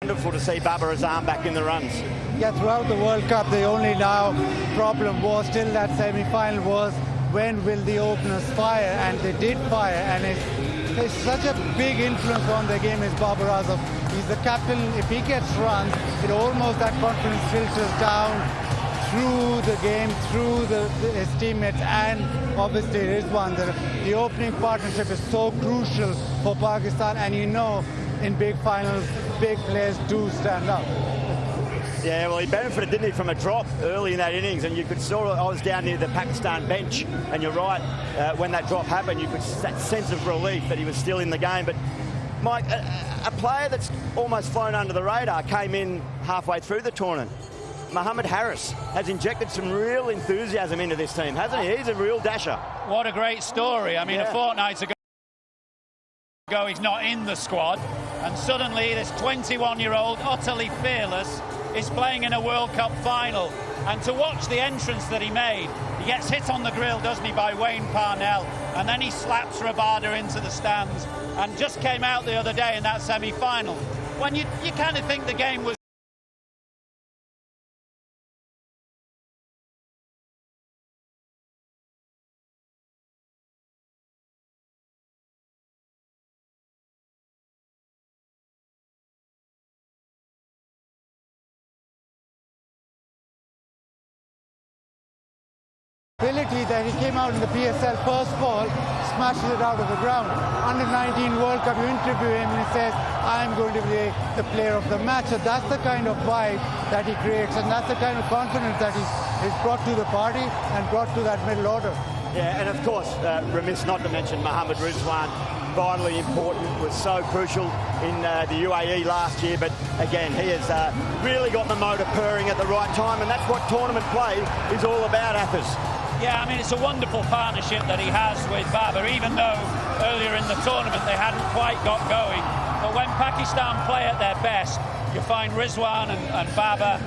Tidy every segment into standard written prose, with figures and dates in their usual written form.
Wonderful to see Babar Azam back in the runs. Yeah, throughout the World Cup, the only now problem was till that semi-final was when will the openers fire, and they did fire, and it's such a big influence on the game is Babar Azam. He's the captain. If he gets runs, it almost that confidence filters down through the game, through his teammates, and obviously Rizwan. The opening partnership is so crucial for Pakistan, and you know in big finals, big players do stand up. Yeah, well, he benefited, didn't he, from a drop early in that innings, and you could sort of, I was down near the Pakistan bench, and you're right, when that drop happened, you could that sense of relief that he was still in the game. But Mike, a player that's almost flown under the radar came in halfway through the tournament. Mohamed Harris has injected some real enthusiasm into this team, hasn't he? He's a real dasher. What a great story. I mean, a fortnight ago he's not in the squad, and suddenly this 21-year-old, utterly fearless, is playing in a World Cup final. And to watch the entrance that he made, he gets hit on the grill, doesn't he, by Wayne Parnell, and then he slaps Rabada into the stands, and just came out the other day in that semi-final. When you kind of think the game was ability that he came out in the PSL first ball, smashes it out of the ground. Under 19 World Cup, you interview him and he says, I'm going to be the player of the match. So that's the kind of vibe that he creates, and that's the kind of confidence that he's brought to the party and brought to that middle order. Yeah, and of course, remiss not to mention Mohamed Rizwan, vitally important, was so crucial in the UAE last year, but again, he has really got the motor purring at the right time, and that's what tournament play is all about, Athers. Yeah, I mean, it's a wonderful partnership that he has with Babar, even though earlier in the tournament they hadn't quite got going. But when Pakistan play at their best, you find Rizwan and Babar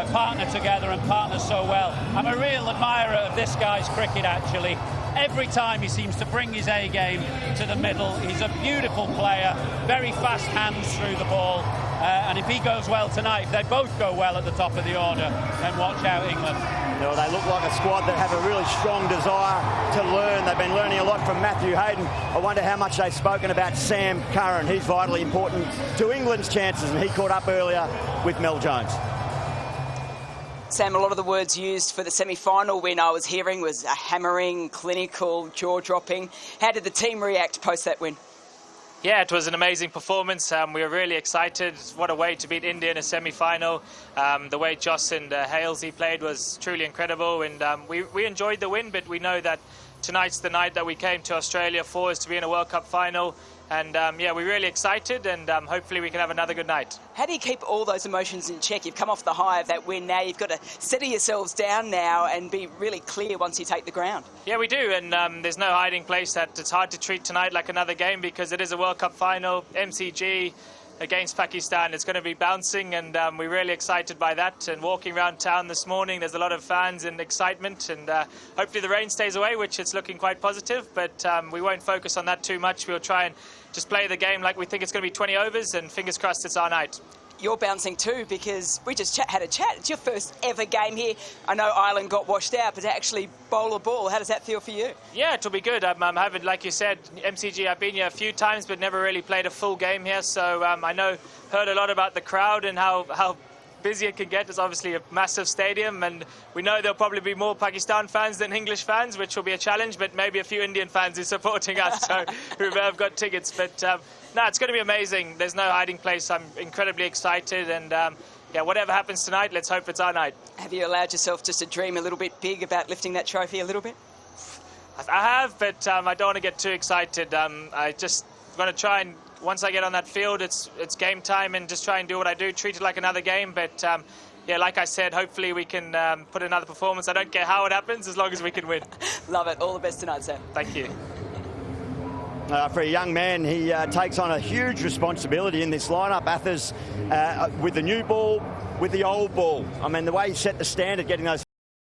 partner together and partner so well. I'm a real admirer of this guy's cricket, actually. Every time he seems to bring his A game to the middle. He's a beautiful player, very fast hands through the ball. And if he goes well tonight, if they both go well at the top of the order, then watch out, England. You know, they look like a squad that have a really strong desire to learn. They've been learning a lot from Matthew Hayden. I wonder how much they've spoken about Sam Curran. He's vitally important to England's chances, and he caught up earlier with Mel Jones. Sam, a lot of the words used for the semi-final win I was hearing was a hammering, clinical, jaw-dropping. How did the team react post that win? Yeah, it was an amazing performance. We were really excited. What a way to beat India in a semi-final. The way Joss and Halesy played was truly incredible, and we enjoyed the win, but we know that tonight's the night that we came to Australia for, is to be in a World Cup final. And yeah, we're really excited, and hopefully we can have another good night. How do you keep all those emotions in check? You've come off the high of that win now. You've got to settle yourselves down now and be really clear once you take the ground. Yeah, we do, and there's no hiding place. That it's hard to treat tonight like another game because it is a World Cup final, MCG against Pakistan. It's going to be bouncing, and we're really excited by that. And walking around town this morning, there's a lot of fans and excitement, and hopefully the rain stays away, which it's looking quite positive, but we won't focus on that too much. We'll try and just play the game like we think it's going to be 20 overs, and fingers crossed it's our night. You're bouncing too, because we just had a chat. It's your first ever game here. I know Ireland got washed out, but to actually bowl a ball, how does that feel for you? Yeah, it'll be good. I'm having, like you said, MCG, I've been here a few times, but never really played a full game here. So I heard a lot about the crowd and how busy it can get. It's obviously a massive stadium, and we know there'll probably be more Pakistan fans than English fans, which will be a challenge, but maybe a few Indian fans who are supporting us, so who have got tickets. But no, it's going to be amazing. There's no hiding place. I'm incredibly excited, and yeah, whatever happens tonight, let's hope it's our night. Have you allowed yourself just to dream a little bit big about lifting that trophy a little bit? I have, but I don't want to get too excited. I just want to try and, once I get on that field, it's game time, and just try and do what I do, treat it like another game. But yeah, like I said, hopefully we can put another performance. I don't care how it happens, as long as we can win. Love it. All the best tonight, Sam. Thank you. For a young man, he takes on a huge responsibility in this lineup, Athers, with the new ball, with the old ball. I mean, the way he set the standard getting those